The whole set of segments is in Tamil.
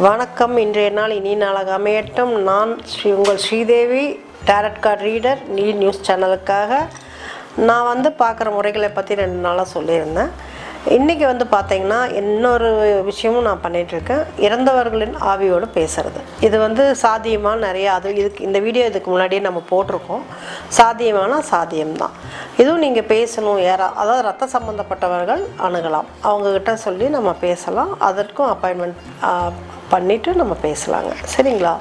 வணக்கம். இன்றைய நாள் இனி நாளாக அமையட்டும். நான் உங்கள் Sridevi, tarot card reader, Neet news சேனலுக்காக நான் பார்க்குற முறைகளை பற்றி 2 நாளாக சொல்லியிருந்தேன். இன்றைக்கி பார்த்தீங்கன்னா இன்னொரு விஷயமும் நான் பண்ணிகிட்ருக்கேன். இறந்தவர்களின் ஆவியோடு பேசுகிறது. இது சாத்தியமாக நிறையா இந்த வீடியோ இதுக்கு முன்னாடியே நம்ம போட்டிருக்கோம். சாத்தியம்தான். இதுவும் நீங்கள் பேசணும், அதாவது ரத்த சம்மந்தப்பட்டவர்கள் அணுகலாம். அவங்கக்கிட்ட சொல்லி நம்ம பேசலாம். அதற்கும் அப்பாயின்மெண்ட் பண்ணிவிட்டு நம்ம பேசலாங்க. சரிங்களா?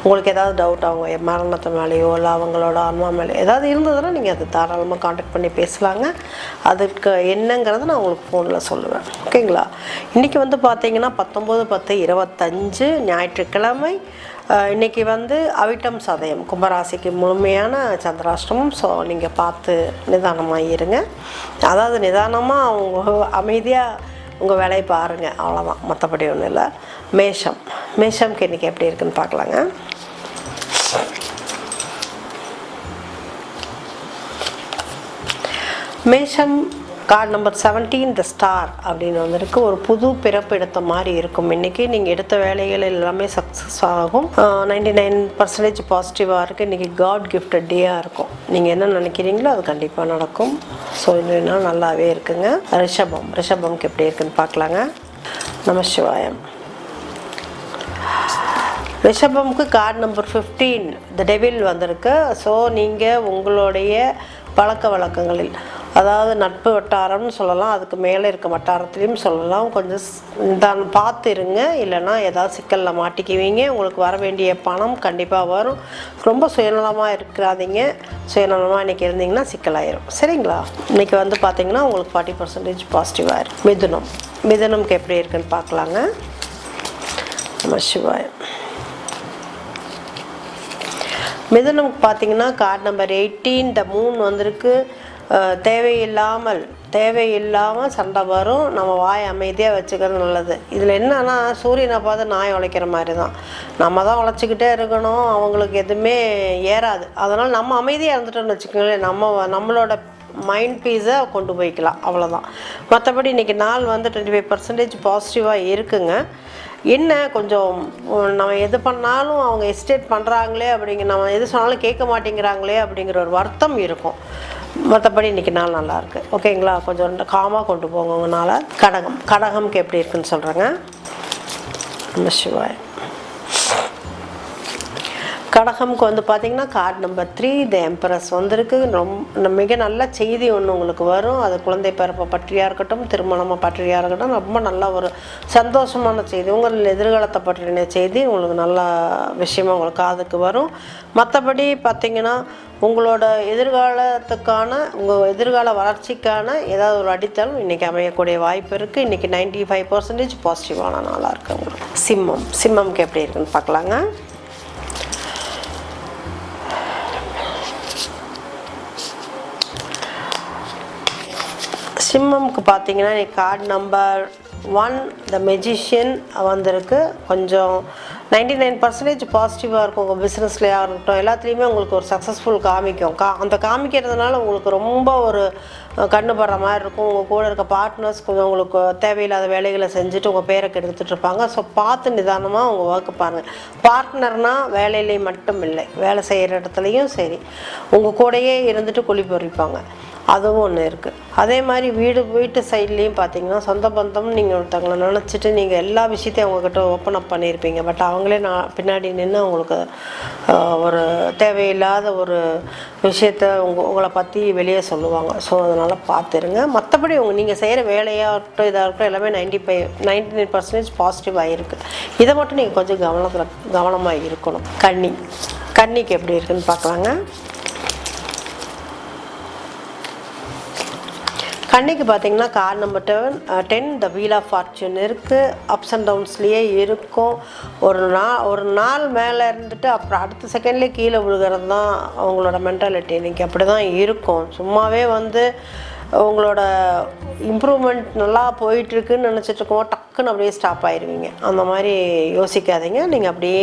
உங்களுக்கு ஏதாவது டவுட் அவங்க மரணத்தை மேலேயோ இல்லை அவங்களோட ஆன்மா மேலே ஏதாவது இருந்ததுன்னா நீங்கள் அது தாராளமாக காண்டாக்ட் பண்ணி பேசலாங்க. அதுக்கு என்னங்கிறத நான் உங்களுக்கு ஃபோனில் சொல்லுவேன். ஓகேங்களா? இன்றைக்கி பார்த்தீங்கன்னா 19/10/25 ஞாயிற்றுக்கிழமை. இன்றைக்கி அவிட்டம் சதயம் கும்பராசிக்கு முழுமையான சந்திராஷ்டமம். ஸோ நீங்கள் பார்த்து நிதானமாக இருங்க. அதாவது நிதானமாக அவங்க அமைதியாக உங்கள் வேலையை பாருங்கள், அவ்வளோதான். மற்றபடி ஒன்றும் இல்லை. மேஷம்க்கு இன்றைக்கி எப்படி இருக்குன்னு பார்க்கலாங்க. மேஷம் கார்டு நம்பர் 17 த ஸ்டார் அப்படின்னு ஒரு புது பிறப்பு எடுத்த மாதிரி இருக்கும். இன்றைக்கி நீங்கள் எடுத்த வேலைகள் எல்லாமே சக்ஸஸ் ஆகும். 99% பாசிட்டிவாக இருக்குது. இன்றைக்கி காட் கிஃப்டட் டேயாக இருக்கும். நீங்கள் என்ன நினைக்கிறீங்களோ அது கண்டிப்பாக நடக்கும். ஸோ இன்னும் நல்லாவே இருக்குங்க. ரிஷபம்க்கு எப்படி இருக்குன்னு பார்க்கலாங்க. நமசிவாயம். ரிஷபம்க்கு கார்டு நம்பர் 15 த டெவில் வந்திருக்கு. ஸோ நீங்கள் உங்களுடைய பழக்க வழக்கங்களில், அதாவது நட்பு வட்டாரம்னு சொல்லலாம், அதுக்கு மேலே இருக்க வட்டாரத்துலேயும் சொல்லலாம், கொஞ்சம் பார்த்து இருங்க. இல்லைன்னா ஏதாவது சிக்கலில் மாட்டிக்குவீங்க. உங்களுக்கு வர வேண்டிய பணம் கண்டிப்பாக வரும். ரொம்ப சுயநலமாக இருக்கிறாதீங்க. சுயநலமாக இன்றைக்கி இருந்தீங்கன்னா சிக்கலாயிரும். சரிங்களா? இன்றைக்கி பார்த்தீங்கன்னா உங்களுக்கு 40% பாசிட்டிவாக இருக்கும். மிதுனம்க்கு எப்படி இருக்குன்னு பார்க்கலாங்க. நமசிவாயம். மிதுனம்க்கு பார்த்தீங்கன்னா கார்டு நம்பர் 18 த மூன் வந்திருக்கு. தேவையில்லாமல் சண்டை வரும். நம்ம வாய் அமைதியாக வச்சுக்கிறது நல்லது. இதில் என்னன்னா, சூரியனை பார்த்து நாய் உழைக்கிற மாதிரி தான். நம்ம தான் உழைச்சிக்கிட்டே இருக்கணும். அவங்களுக்கு எதுவுமே ஏறாது. அதனால் நம்ம அமைதியாக இருந்துட்டோம்னு வச்சுக்கோங்களேன், நம்மளோட மைண்ட் பீஸை கொண்டு போய்க்கலாம். அவ்வளோதான். மற்றபடி இன்றைக்கி நாள் 25% பாசிட்டிவாக இருக்குங்க. என்ன கொஞ்சம் நம்ம எது பண்ணாலும் அவங்க எஸ்டேட் பண்ணுறாங்களே நம்ம எது சொன்னாலும் கேட்க மாட்டேங்கிறாங்களே அப்படிங்கிற ஒரு வருத்தம் இருக்கும். மற்றபடி இன்றைக்கி நாள் நல்லாயிருக்கு. ஓகேங்களா? கொஞ்சம் காமாக கொண்டு போங்க உங்களால். கடகம்க்கு எப்படி இருக்குன்னு சொல்கிறேங்க. நமசிவாயம். கடகம்க்கு பார்த்தீங்கன்னா கார்டு நம்பர் 3 த எம்பரஸ் வந்திருக்கு. மிக நல்ல செய்தி ஒன்று உங்களுக்கு வரும். அது குழந்தை பிறப்பை பற்றியாக இருக்கட்டும், திருமணமாக பற்றியாக இருக்கட்டும், ரொம்ப நல்ல ஒரு சந்தோஷமான செய்தி, உங்கள் எதிர்காலத்தை பற்றின செய்தி உங்களுக்கு நல்ல விஷயமாக உங்களுக்கு காதுக்கு வரும். மற்றபடி பார்த்திங்கன்னா உங்களோட எதிர்காலத்துக்கான, உங்கள் எதிர்கால வளர்ச்சிக்கான ஏதாவது ஒரு அடித்தளம் இன்றைக்கி அமையக்கூடிய வாய்ப்பு இருக்குது. இன்றைக்கி 95% பாசிட்டிவான நாளாக இருக்குது உங்களுக்கு. சிம்மம்க்கு எப்படி இருக்குன்னு பார்க்கலாங்க. சிம்மம்க்கு பார்த்தீங்கன்னா கார்டு நம்பர் 1 த மெஜிஷியன் வந்திருக்கு. கொஞ்சம் 99% பாசிட்டிவாக இருக்கும். உங்கள் பிஸ்னஸ்லையாக இருக்கட்டும், எல்லாத்துலேயுமே உங்களுக்கு ஒரு சக்ஸஸ்ஃபுல் காமிக்கும். அந்த காமிக்கிறதுனால உங்களுக்கு ரொம்ப ஒரு கண்ணு படுற மாதிரி இருக்கும். உங்கள் கூட இருக்க பார்ட்னர்ஸ் கொஞ்சம் உங்களுக்கு தேவையில்லாத வேலைகளை செஞ்சுட்டு உங்கள் பேரை கெடுத்துட்டு இருப்பாங்க. ஸோ பார்த்து நிதானமாக உங்கள் ஒர்க்கு பாருங்கள். பார்ட்னர்னால் வேலையிலையும் மட்டும் இல்லை, வேலை செய்கிற இடத்துலையும் சரி, உங்கள் கூடையே இருந்துட்டு குழி பொறிப்பாங்க. அதுவும் ஒன்று இருக்குது. அதே மாதிரி வீட்டு சைட்லேயும் பார்த்தீங்கன்னா சொந்த பந்தம் நீங்கள் ஒருத்தவங்களை நினச்சிட்டு நீங்கள் எல்லா விஷயத்தையும் அவங்கக்கிட்ட ஓப்பன் அப் பண்ணியிருப்பீங்க. பட் அவங்களே பின்னாடி நின்று அவங்களுக்கு ஒரு தேவையில்லாத ஒரு விஷயத்த உங்களை பற்றி வெளியே சொல்லுவாங்க. ஸோ அதனால் பார்த்துருங்க. மற்றபடி நீங்கள் செய்கிற வேலையாகட்டும் இதாக இருக்கட்டும் எல்லாமே 99% பாசிட்டிவாக இருக்குது. இதை மட்டும் நீங்கள் கொஞ்சம் கவனமாக இருக்கணும். கன்னிக்கு எப்படி இருக்குதுன்னு பார்க்கலாங்க. கன்னிக்கு பார்த்தீங்கன்னா card number 10 the wheel of fortune இருக்குது. அப்ஸ் அண்ட் டவுன்ஸ்லேயே இருக்கும். ஒரு நாள் மேலே இருந்துட்டு அப்புறம் அடுத்த செகண்ட்லேயே கீழே விழுகிறது தான் அவங்களோட மென்டாலிட்டி. இன்றைக்கி அப்படி தான் இருக்கும். சும்மாவே உங்களோட இம்ப்ரூவ்மெண்ட் நல்லா போயிட்டுருக்குன்னு நினச்சிட்டு இருக்கோம், டக்குன்னு அப்படியே ஸ்டாப் ஆயிடுவீங்க. அந்த மாதிரி யோசிக்காதீங்க. நீங்கள் அப்படியே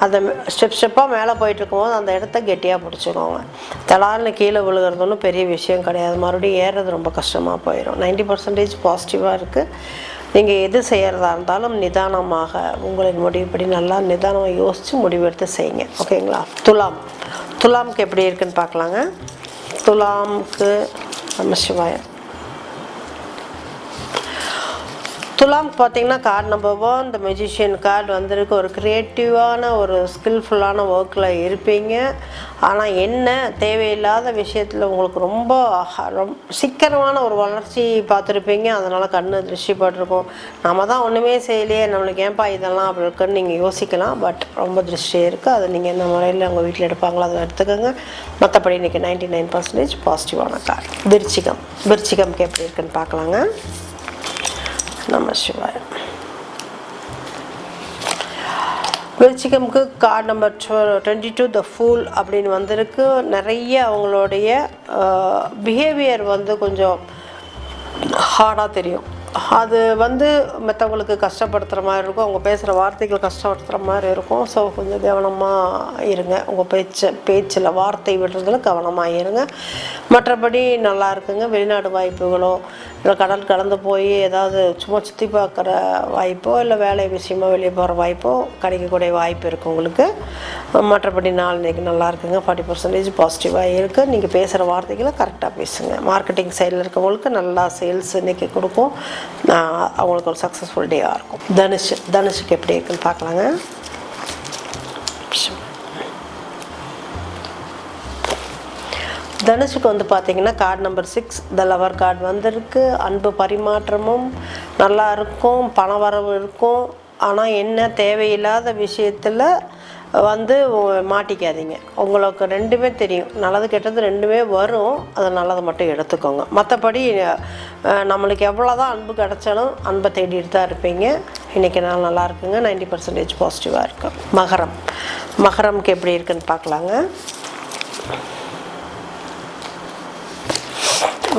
அந்த ஸ்டெப்பாக மேலே போயிட்டுருக்கும்போது அந்த இடத்த கெட்டியாக பிடிச்சிக்கோங்க. தலால்னு கீழே விழுகிறது ஒன்றும் பெரிய விஷயம் கிடையாது. மறுபடியும் ஏறுறது ரொம்ப கஷ்டமாக போயிடும். 90% பாசிட்டிவாக இருக்குது. நீங்கள் எது செய்கிறதா இருந்தாலும் நிதானமாக உங்களின் முடிவுப்படி நல்லா நிதானமாக யோசித்து முடிவெடுத்து செய்யுங்க. ஓகேங்களா? துலாமுக்கு எப்படி இருக்குன்னு பார்க்கலாங்க. துலாமுக்கு நமசிவாயம். துலாமுக்கு பார்த்தீங்கன்னா கார்டு நம்பர் 1 இந்த மெஜிஷியன் கார்டு வந்திருக்கு. ஒரு க்ரியேட்டிவான ஒரு ஸ்கில்ஃபுல்லான ஒர்க்கில் இருப்பீங்க. ஆனால் என்ன தேவையில்லாத விஷயத்தில் உங்களுக்கு ரொம்ப சீக்கிரமான ஒரு வளர்ச்சி பார்த்துருப்பீங்க. அதனால் கண்ணு திருஷ்டி பட்டிருக்கும். நம்ம தான் ஒன்றுமே செய்யலையே, நம்மளுக்கு ஏன்பா இதெல்லாம் அப்படி இருக்குன்னு நீங்கள் யோசிக்கலாம். பட் ரொம்ப திருஷ்டி இருக்குது. அது நீங்கள் என்ன முறையில் உங்கள் வீட்டில் எடுப்பாங்களோ அதை எடுத்துக்கோங்க. மற்றபடி இன்றைக்கி 99% பாசிட்டிவான கார்டு. விருச்சிகம்க்கு எப்படி இருக்குன்னு பார்க்கலாங்க. நமசிவாயம். விருச்சிகம்க்கு கார்டு நம்பர் 22 த ஃபூல் அப்படின்னு வந்திருக்கு. நிறைய அவங்களுடைய பிஹேவியர் வந்து கொஞ்சம் ஹார்டாக தெரியும். அது வந்து மற்றவங்களுக்கு கஷ்டப்படுத்துகிற மாதிரி இருக்கும். அவங்க பேசுகிற வார்த்தைகள் கஷ்டப்படுத்துகிற மாதிரி இருக்கும். ஸோ கொஞ்சம் கவனமாக இருங்க. உங்கள் பேச்சில் வார்த்தை விடுறதுல கவனமாக இருங்க. மற்றபடி நல்லா இருக்குங்க. வெளிநாடு வாய்ப்புகளோ இல்லை கடல் கடந்து போய் ஏதாவது சும்மா சுற்றி பார்க்குற வாய்ப்போ இல்லை வேலை விஷயமா வெளியே போகிற வாய்ப்போ கிடைக்கக்கூடிய வாய்ப்பு இருக்குது உங்களுக்கு. மற்றபடி நாள் இன்றைக்கி நல்லா இருக்குங்க. 40% பாசிட்டிவாக இருக்குது. நீங்கள் பேசுகிற வார்த்தைகளை கரெக்டாக பேசுங்க. மார்க்கெட்டிங் சைடில் இருக்கவங்களுக்கு நல்லா சேல்ஸ் இன்றைக்கி கொடுக்கும். அவங்களுக்கு ஒரு சக்ஸஸ்ஃபுல் டேவாக இருக்கும். தனுஷுக்கு எப்படி இருக்குன்னு பார்க்கலாங்க. தனுஷுக்கு வந்து பார்த்திங்கன்னா கார்டு நம்பர் 6 த லவர் கார்டு வந்திருக்கு. அன்பு பரிமாற்றமும் நல்லா இருக்கும். பண வரவு இருக்கும். ஆனால் என்ன தேவையில்லாத விஷயத்தில் வந்து மாட்டிக்காதீங்க. உங்களுக்கு ரெண்டுமே தெரியும். நல்லது கெட்டது ரெண்டுமே வரும். அது நல்லதை மட்டும் எடுத்துக்கோங்க. மற்றபடி நம்மளுக்கு எவ்வளோ தான் அன்பு கிடச்சாலும் அன்பை தேடிட்டு தான் இருப்பீங்க. இன்றைக்கி நாள் நல்லா இருக்குங்க. 90% பாசிட்டிவாக இருக்கும். மகரம்க்கு எப்படி இருக்குன்னு பார்க்கலாங்க.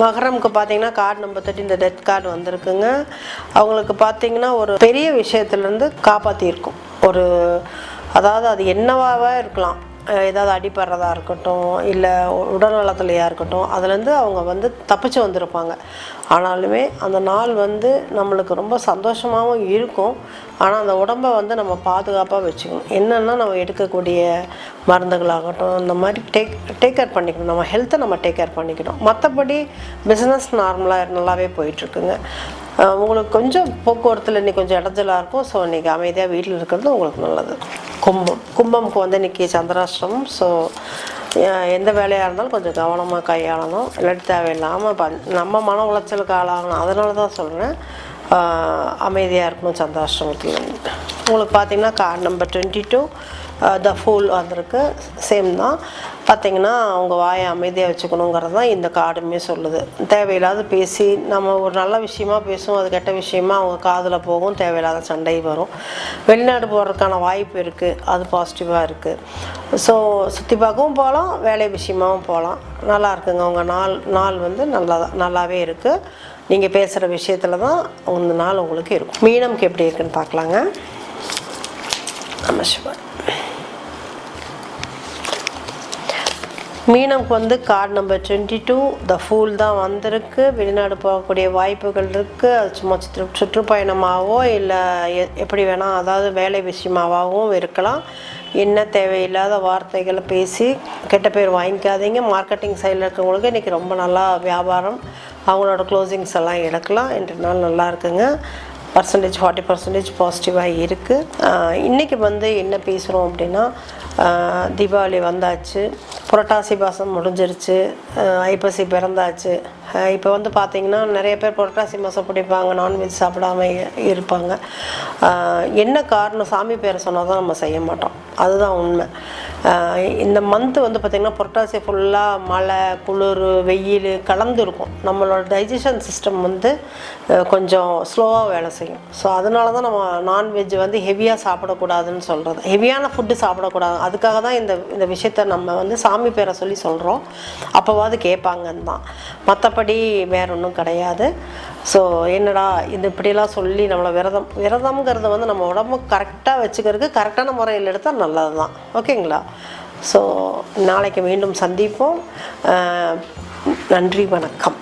மகரம்க்கு பார்த்தீங்கன்னா கார்டு நம்பர் 30 இந்த டெத் கார்டு வந்திருக்குங்க. அவங்களுக்கு பார்த்தீங்கன்னா ஒரு பெரிய விஷயத்துலேருந்து காப்பாற்றியிருக்கும். அதாவது அது என்னவாக இருக்கலாம். ஏதாவது அடிபடுறதா இருக்கட்டும் இல்லை உடல்நலத்துலையாக இருக்கட்டும், அதுலேருந்து அவங்க வந்து தப்பிச்சு வந்திருப்பாங்க. ஆனாலுமே அந்த நாள் வந்து நம்மளுக்கு ரொம்ப சந்தோஷமாகவும் இருக்கும். ஆனால் அந்த உடம்பை வந்து நம்ம பாதுகாப்பாக வச்சுக்கணும். என்னென்னா நம்ம எடுக்கக்கூடிய மருந்துகளாகட்டும் இந்த மாதிரி டேக் கேர் பண்ணிக்கணும். நம்ம ஹெல்த்தை நம்ம டேக் கேர் பண்ணிக்கணும். மற்றபடி பிஸ்னஸ் நார்மலாக நல்லாவே போயிட்டுருக்குங்க. உங்களுக்கு கொஞ்சம் போக்குவரத்தில் இன்றைக்கி கொஞ்சம் இடைஞ்சலாக இருக்கும். ஸோ இன்றைக்கி அமைதியாக வீட்டில் இருக்கிறது உங்களுக்கு நல்லது. கும்பம்க்கு வந்து இன்றைக்கி சந்திராஷ்டிரமம். ஸோ எந்த வேலையாக இருந்தாலும் கொஞ்சம் கவனமாக கையாளணும். இல்லாட்டி தேவையில்லாமல் நம்ம மன உளைச்சலுக்கு ஆளாகணும். அதனால தான் சொல்கிறேன் அமைதியாக இருக்கணும் சந்திராஷ்டிரமத்தில். உங்களுக்கு பார்த்திங்கன்னா கார்டு நம்பர் 22 த ஃபூல் வந்திருக்கு. சேம் தான். பார்த்திங்கன்னா அவங்க வாயை அமைதியாக வச்சுக்கணுங்கிறது தான் இந்த கார்டுமே சொல்லுது. தேவையில்லாத பேசி நம்ம ஒரு நல்ல விஷயமா பேசுவோம், அது கெட்ட விஷயமா அவங்க காதில் போகும். தேவையில்லாத சண்டை வரும். வெளிநாடு போகிறதுக்கான வாய்ப்பு இருக்குது. அது பாசிட்டிவாக இருக்குது. ஸோ சுற்றி பார்க்கவும் போகலாம், வேலை விஷயமாகவும் போகலாம். நல்லா இருக்குங்க. உங்கள் நாள் வந்து நல்லாவே இருக்குது. நீங்கள் பேசுகிற விஷயத்தில் தான் இந்த நாள் உங்களுக்கு இருக்கும். மீனம்க்கு எப்படி இருக்குன்னு பார்க்கலாங்க. நமசிவாய். மீனம்க்கு வந்து கார்டு நம்பர் 22 த ஃபூல் தான் வந்திருக்கு. வெளிநாடு போகக்கூடிய வாய்ப்புகள் இருக்குது. அது சும்மா சுற்றுப்பயணமாகவோ இல்லை எப்படி வேணால், அதாவது வேலை விஷயமாகவும் இருக்கலாம். என்ன தேவையில்லாத வார்த்தைகளை பேசி கெட்ட பேர் வாங்கிக்காதீங்க. மார்க்கெட்டிங் சைடில் இருக்கிறவங்களுக்கு இன்றைக்கி ரொம்ப நல்லா வியாபாரம், அவங்களோட க்ளோசிங்ஸ் எல்லாம் எடுக்கலாம். இன்று நாள் நல்லா இருக்குங்க. 40% பாசிட்டிவாக இருக்குது. இன்றைக்கி வந்து என்ன பேசுகிறோம் அப்படின்னா, தீபாவளி வந்தாச்சு, புரட்டாசி மாதம் முடிஞ்சிருச்சு, ஐப்பசி பிறந்தாச்சு. இப்போ வந்து பார்த்திங்கன்னா நிறைய பேர் புரட்டாசி மாதம் பிடிப்பாங்க, நான்வெஜ் சாப்பிடாம இருப்பாங்க. என்ன காரணம்? சாமி பேரை சொன்னால் தான் நம்ம செய்ய மாட்டோம். அதுதான் உண்மை. இந்த மந்த்து வந்து பார்த்திங்கன்னா புரட்டாசி ஃபுல்லாக மழை, குளிர், வெயில் கலந்துருக்கும். நம்மளோட டைஜஷன் சிஸ்டம் வந்து கொஞ்சம் ஸ்லோவாக வேலை செய்யும். ஸோ அதனால தான் நம்ம நான்வெஜ் வந்து ஹெவியாக சாப்பிடக்கூடாதுன்னு சொல்கிறது. ஹெவியான ஃபுட்டு சாப்பிடக்கூடாது. அதுக்காக தான் இந்த விஷயத்த நம்ம வந்து சாமி பேரை சொல்லி சொல்கிறோம். அப்போவாது கேட்பாங்கன்னு தான். மற்றபடி வேற ஒன்றும் கிடையாது. ஸோ என்னடா இது இப்படியெல்லாம் சொல்லி நம்மளை விரதம்ங்கிறத வந்து நம்ம உடம்பு கரெக்டாக வச்சுக்கிறதுக்கு கரெக்டான முறையில் எடுத்தால் நல்லது தான். ஓகேங்களா? ஸோ நாளைக்கு மீண்டும் சந்திப்போம். நன்றி, வணக்கம்.